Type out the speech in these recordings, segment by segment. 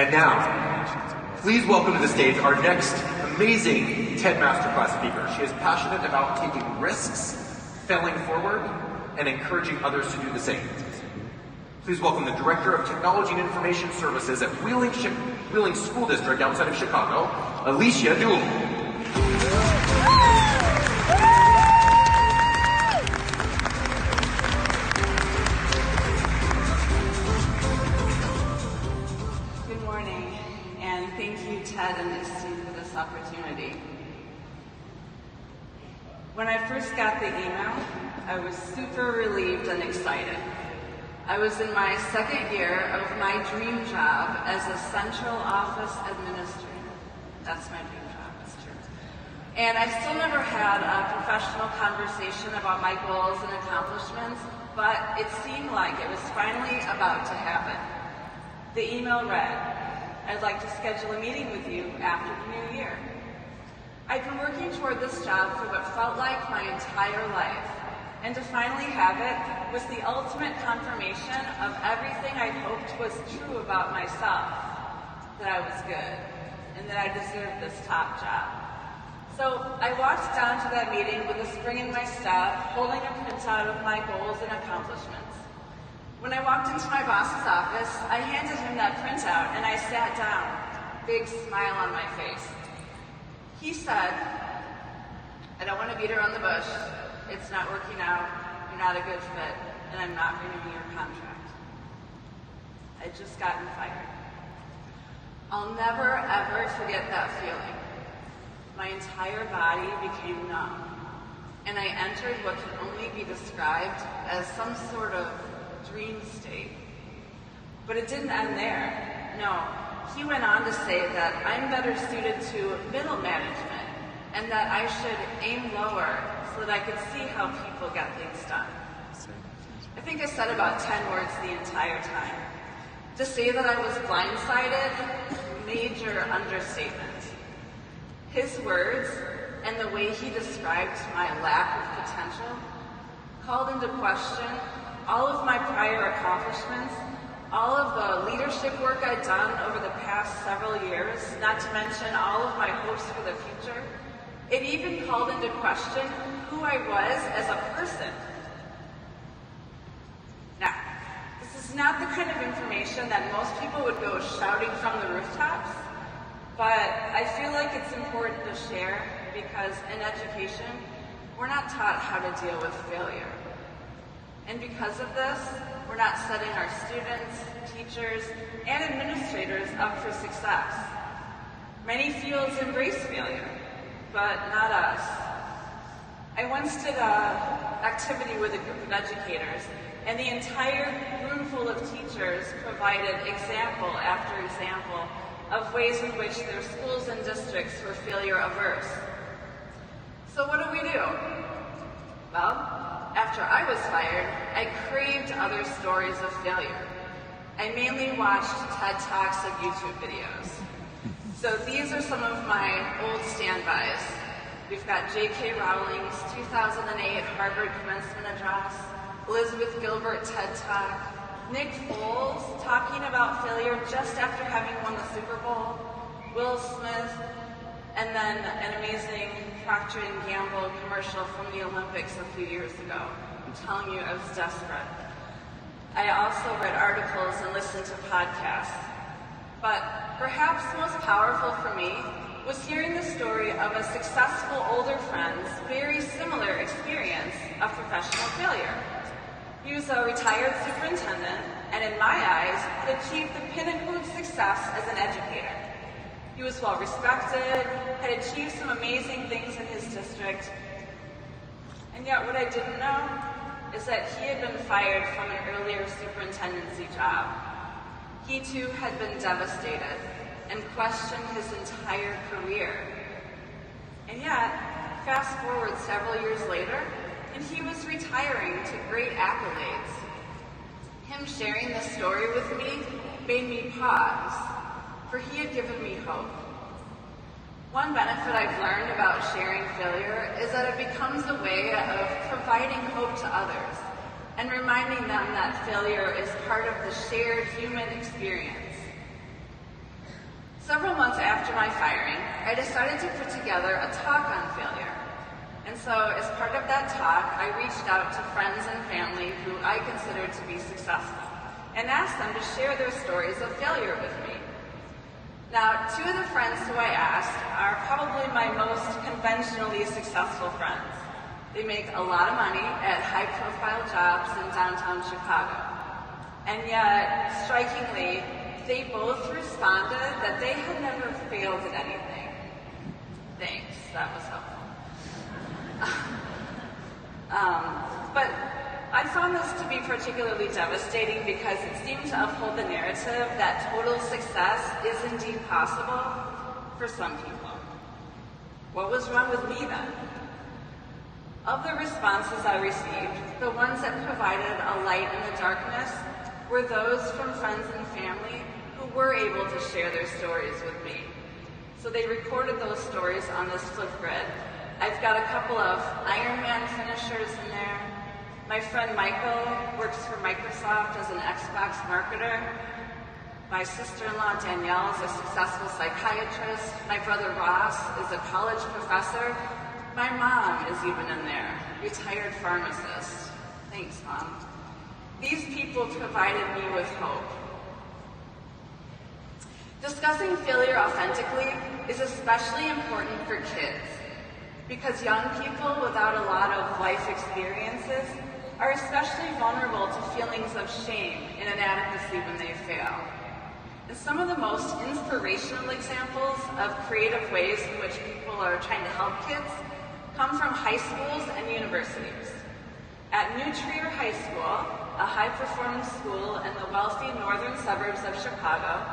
And now, please welcome to the stage our next amazing TED Masterclass speaker. She is passionate about taking risks, failing forward, and encouraging others to do the same. Please welcome the Director of Technology and Information Services at Wheeling School District outside of Chicago, Alicia Duell. Ted and ISTE for this opportunity. When I first got the email, I was super relieved and excited. I was in my second year of my dream job as a central office administrator. That's my dream job, that's true. And I still never had a professional conversation about my goals and accomplishments, but it seemed like it was finally about to happen. The email read, "I'd like to schedule a meeting with you after the new year." I'd been working toward this job for what felt like my entire life, and to finally have it was the ultimate confirmation of everything I'd hoped was true about myself, that I was good, and that I deserved this top job. So I walked down to that meeting with a spring in my step, holding a printout of my goals and accomplishments. When I walked into my boss's office, I handed him that printout and I sat down, big smile on my face. He said, "I don't want to beat around the bush. It's not working out, you're not a good fit, and I'm not renewing your contract." I'd just gotten fired. I'll never ever forget that feeling. My entire body became numb, and I entered what can only be described as some sort of dream state. But it didn't end there. No, he went on to say that I'm better suited to middle management and that I should aim lower so that I could see how people get things done. I think I said about 10 words the entire time. To say that I was blindsided, major understatement. His words and the way he described my lack of potential called into question all of my prior accomplishments, all of the leadership work I'd done over the past several years, not to mention all of my hopes for the future. It even called into question who I was as a person. Now, this is not the kind of information that most people would go shouting from the rooftops, but I feel like it's important to share because in education, we're not taught how to deal with failure. And because of this, we're not setting our students, teachers, and administrators up for success. Many fields embrace failure, but not us. I once did an activity with a group of educators, and the entire room full of teachers provided example after example of ways in which their schools and districts were failure averse. So what do we do? Well, after I was fired, I craved other stories of failure. I mainly watched TED Talks and YouTube videos. So these are some of my old standbys. We've got J.K. Rowling's 2008 Harvard commencement address, Elizabeth Gilbert TED Talk, Nick Foles talking about failure just after having won the Super Bowl, Will Smith, and then an amazing Procter & Gamble commercial from the Olympics a few years ago. I'm telling you, I was desperate. I also read articles and listened to podcasts. But perhaps most powerful for me was hearing the story of a successful older friend's very similar experience of professional failure. He was a retired superintendent, and in my eyes, had achieved the pinnacle of success as an educator. He was well respected, had achieved some amazing things in his district, and yet what I didn't know is that he had been fired from an earlier superintendency job. He too had been devastated and questioned his entire career. And yet, fast forward several years later, and he was retiring to great accolades. Him sharing this story with me made me pause, for he had given me hope. One benefit I've learned about sharing failure is that it becomes a way of providing hope to others and reminding them that failure is part of the shared human experience. after my firing, I decided to put together a talk on failure. And so as part of that talk, I reached out to friends and family who I considered to be successful and asked them to share their stories of failure with me. Now, two of the friends who I asked are probably my most conventionally successful friends. They make a lot of money at high-profile jobs in downtown Chicago. And yet, strikingly, they both responded that they had never failed at anything. Thanks, that was helpful. But I found this to be particularly devastating because it seemed to uphold the narrative that total success is indeed possible for some people. What was wrong with me then? Of the responses I received, the ones that provided a light in the darkness were those from friends and family who were able to share their stories with me. So they recorded those stories on this flip grid. I've got a couple of Ironman finishers in there. My friend Michael works for Microsoft as an Xbox marketer. My sister-in-law Danielle is a successful psychiatrist. My brother Ross is a college professor. My mom is even in there, retired pharmacist. Thanks, Mom. These people provided me with hope. Discussing failure authentically is especially important for kids because young people without a lot of life experiences are especially vulnerable to feelings of shame and inadequacy when they fail. And some of the most inspirational examples of creative ways in which people are trying to help kids come from high schools and universities. At New Trier High School, a high-performing school in the wealthy northern suburbs of Chicago,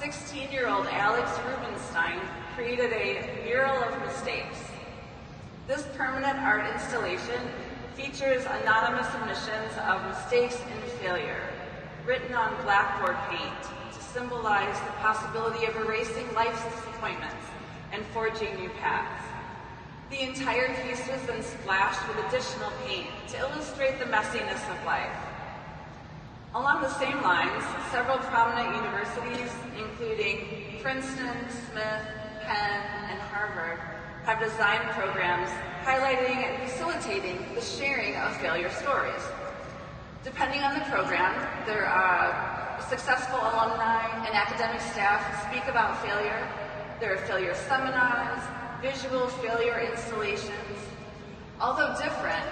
16-year-old Alex Rubenstein created a mural of mistakes. This permanent art installation features anonymous admissions of mistakes and failure, written on blackboard paint to symbolize the possibility of erasing life's disappointments and forging new paths. The entire piece was then splashed with additional paint to illustrate the messiness of life. Along the same lines, several prominent universities, including Princeton, Smith, Penn, and Harvard, have designed programs highlighting and facilitating the sharing of failure stories. Depending on the program, there are successful alumni and academic staff who speak about failure. There are failure seminars, visual failure installations. Although different,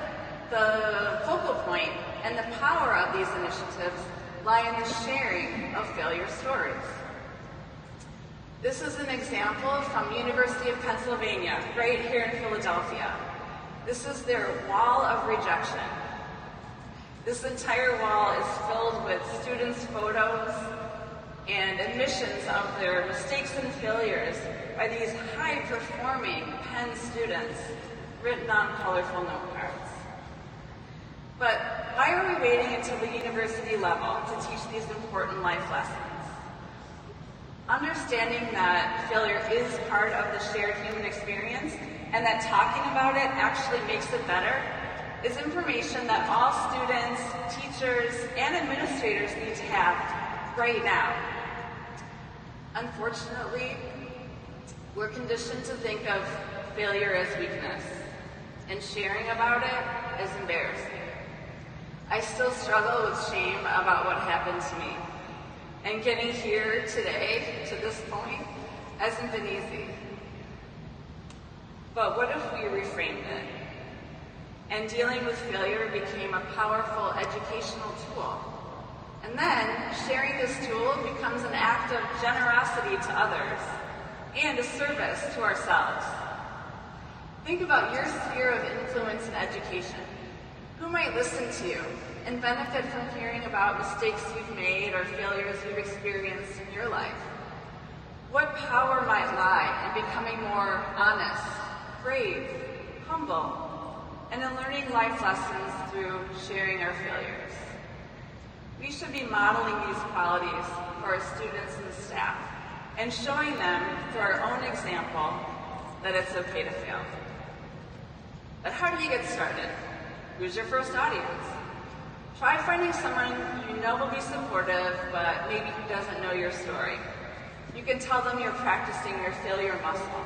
the focal point and the power of these initiatives lie in the sharing of failure stories. This is an example from University of Pennsylvania, right here in Philadelphia. This is their wall of rejection. This entire wall is filled with students' photos and admissions of their mistakes and failures by these high-performing Penn students written on colorful note cards. But why are we waiting until the university level to teach these important life lessons? Understanding that failure is part of the shared human experience and that talking about it actually makes it better is information that all students, teachers, and administrators need to have right now. Unfortunately, we're conditioned to think of failure as weakness, and sharing about it is embarrassing. I still struggle with shame about what happened to me. And getting here today, to this point, hasn't been easy. But what if we reframed it? And dealing with failure became a powerful educational tool. And then, sharing this tool becomes an act of generosity to others and a service to ourselves. Think about your sphere of influence in education. Who might listen to you and benefit from hearing about mistakes you've made or failures you've experienced in your life? What power might lie in becoming more honest, brave, humble, and in learning life lessons through sharing our failures? We should be modeling these qualities for our students and staff and showing them through our own example that it's okay to fail. But how do you get started? Who's your first audience? Try finding someone you know will be supportive, but maybe who doesn't know your story. You can tell them you're practicing your failure muscle.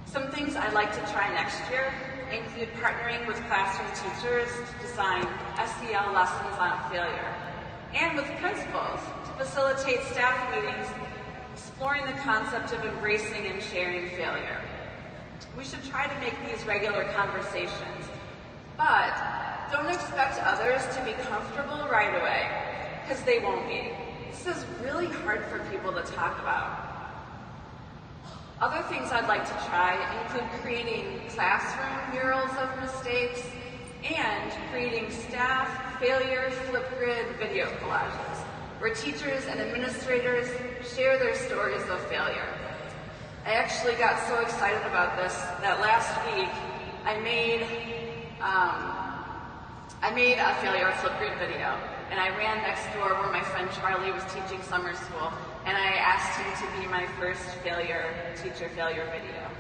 Some things I'd like to try next year include partnering with classroom teachers to design SEL lessons on failure, and with principals to facilitate staff meetings exploring the concept of embracing and sharing failure. We should try to make these regular conversations, but don't expect others to be comfortable right away, because they won't be. This is really hard for people to talk about. Other things I'd like to try include creating classroom murals of mistakes and creating staff failure Flipgrid video collages, where teachers and administrators share their stories of failure. I actually got so excited about this that last week I made a failure Flipgrid video, and I ran next door where my friend Charlie was teaching summer school, and I asked him to be my first teacher failure video.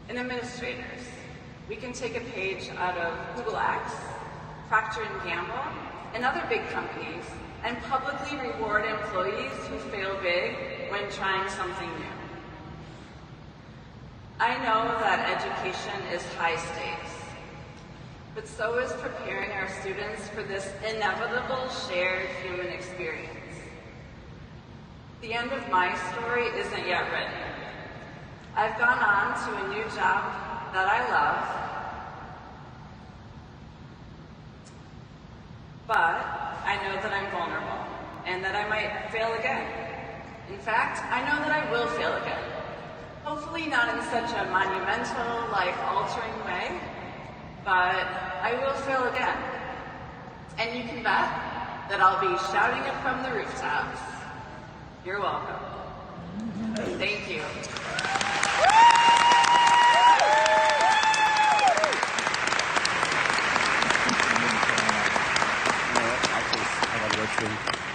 And administrators, we can take a page out of Google X, Procter & Gamble, and other big companies, and publicly reward employees who fail big when trying something new. I know that education is high stakes, but so is preparing our students for this inevitable shared human experience. The end of my story isn't yet written. I've gone on to a new job that I love, but I know that I'm vulnerable and that I might fail again. In fact, I know that I will fail again. Hopefully not in such a monumental, life-altering way, but I will fail again. And you can bet that I'll be shouting it from the rooftops. You're welcome. Thank you. I got